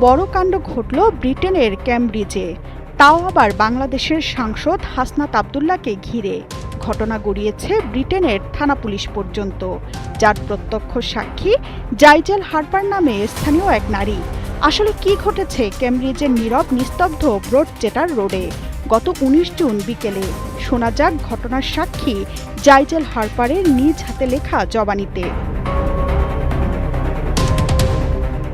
বড় কাণ্ড ঘটল ব্রিটেনের ক্যামব্রিজে, তাও আবার বাংলাদেশের সাংসদ হাসনাত আব্দুল্লাহকে ঘিরে। ঘটনা গড়িয়েছে ব্রিটেনের থানা পুলিশ পর্যন্ত, যার প্রত্যক্ষ সাক্ষী জাইজেল হার্পার নামে স্থানীয় এক নারী। আসলে কি ঘটেছে ক্যামব্রিজের নীরব নিস্তব্ধ ব্রডচেটার রোডে গত ১৯ জুন বিকেলে? শোনা যাক ঘটনার সাক্ষী জাইজেল হার্পারের নিজ হাতে লেখা জবানিতে।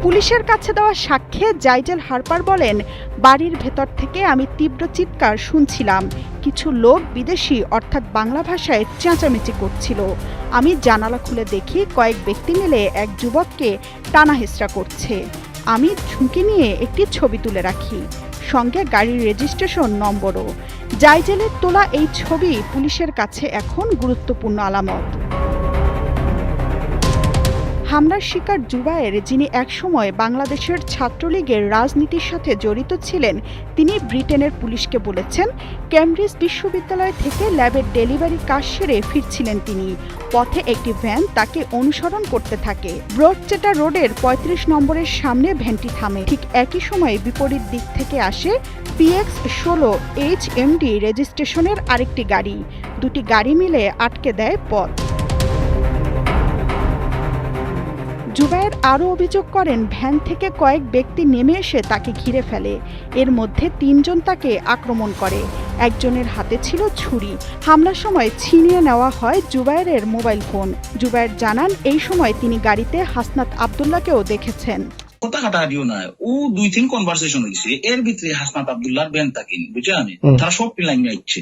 পুলিশের কাছে দেওয়া সাক্ষ্যে জাইজেল হার্পার বলেন, বাড়ির ভেতর থেকে আমি তীব্র চিৎকার শুনছিলাম। কিছু লোক বিদেশি অর্থাৎ বাংলা ভাষায় চেঁচামেচি করছিল। আমি জানালা খুলে দেখি কয়েক ব্যক্তি মিলে এক যুবককে টানাহেঁচড়া করছে। আমি ঝুঁকি নিয়ে একটি ছবি তুলে রাখি, সঙ্গে গাড়ির রেজিস্ট্রেশন নম্বরও। জাইজেলের তোলা এই ছবি পুলিশের কাছে এখন গুরুত্বপূর্ণ আলামত। হামলার শিকার জুবায়ের, যিনি একসময় বাংলাদেশের ছাত্রলীগের রাজনীতির সাথে জড়িত ছিলেন, তিনি ব্রিটেনের পুলিশকে বলেছেন, ক্যামব্রিজ বিশ্ববিদ্যালয় থেকে ল্যাবের ডেলিভারি কাজ সেরে ফিরছিলেন তিনি। পথে একটি ভ্যান তাকে অনুসরণ করতে থাকে। ব্রডচেটার রোডের ৩৫ নম্বরের সামনে ভ্যানটি থামে। ঠিক একই সময়ে বিপরীত দিক থেকে আসে PX-16 HMD রেজিস্ট্রেশনের আরেকটি গাড়ি। দুটি গাড়ি মিলে আটকে দেয় পথ। জুবায়ের আরও অভিযোগ করেন, ভ্যান থেকে কয়েক ব্যক্তি নেমে এসে তাকে ঘিরে ফেলে। এর মধ্যে ৩ জন তাকে আক্রমণ করে। একজনের হাতে ছিল ছুরি। হামলার সময় ছিনিয়ে নেওয়া হয় জুবায়েরের মোবাইল ফোন। জুবায়ের জানান, এই সময় তিনি গাড়িতে হাসনাত আব্দুল্লাহকেও দেখেছেন। কথা কাটাকাটিও নয়, ও ২-৩ কনভারসেশন হয়েছে, এর ভিতরে হাসনাত আব্দুল্লাহর ভ্যান থাকেন, বুঝছেন? আমি তারা সব পিলাইন যাচ্ছে।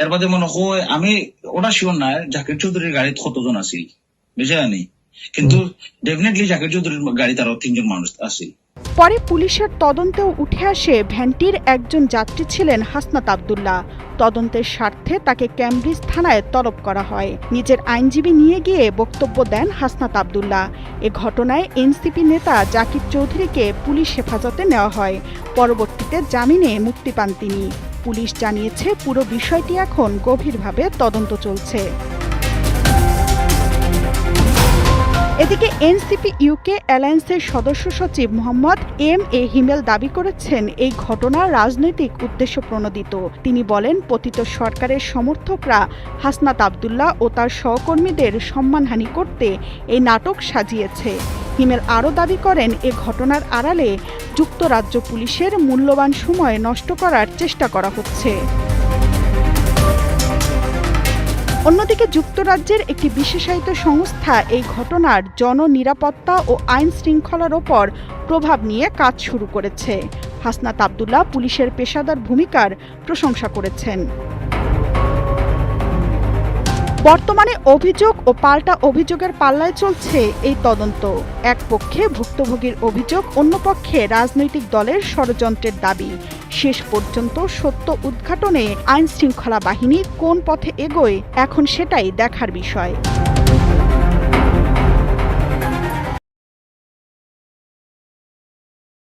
এর বাদে মনে হয় আমি ওটা শিওর নাই জাকির চৌধুরীর গাড়িতে কতজন আছে, বুঝছেন? কিন্তু ডেফিনেটলি জাকির চৌধুরীর গাড়ি তারও ৩ জন মানুষ আছে। পরে পুলিশের তদন্তেও উঠে আসে ভ্যানটির একজন যাত্রী ছিলেন হাসনাত আব্দুল্লাহ। তদন্তের স্বার্থে তাকে ক্যামব্রিজ থানায় তলব করা হয়। নিজের আইনজীবী নিয়ে গিয়ে বক্তব্য দেন হাসনাত আব্দুল্লাহ। এ ঘটনায় এনসিপি নেতা জাকির চৌধুরীকে পুলিশ হেফাজতে নেওয়া হয়। পরবর্তীতে জামিনে মুক্তি পান তিনি। পুলিশ জানিয়েছে, পুরো বিষয়টি এখন গভীরভাবে তদন্ত চলছে। এদিকে এনসিপি ইউকে অ্যালায়েন্সের সদস্য সচিব মোহাম্মদ MA হিমেল দাবি করেছেন, এই ঘটনা রাজনৈতিক উদ্দেশ্যপ্রণোদিত। তিনি বলেন, পতিত সরকারের সমর্থকরা হাসনাত আব্দুল্লাহ ও তার সহকর্মীদের সম্মানহানি করতে এই নাটক সাজিয়েছে। হিমেল আরও দাবি করেন, এ ঘটনার আড়ালে যুক্তরাজ্য পুলিশের মূল্যবান সময় নষ্ট করার চেষ্টা করা হচ্ছে। অন্যদিকে যুক্তরাজ্যের একটি বিশেষায়িত সংস্থা এই ঘটনার জননিরাপত্তা ও আইন শৃঙ্খলার ওপর প্রভাব নিয়ে কাজ শুরু করেছে। হাসনাত আব্দুল্লাহ পুলিশের পেশাদার ভূমিকার প্রশংসা করেছেন। বর্তমানে অভিযোগ ও পাল্টা অভিযোগের পাল্লায় চলছে এই তদন্ত। এক পক্ষে ভুক্তভোগীর অভিযোগ, অন্য পক্ষে রাজনৈতিক দলের ষড়যন্ত্রের দাবি। শেষ পর্যন্ত সত্য উদ্ঘাটনে আইনশৃঙ্খলা বাহিনী কোন পথে এগোয়, এখন সেটাই দেখার বিষয়।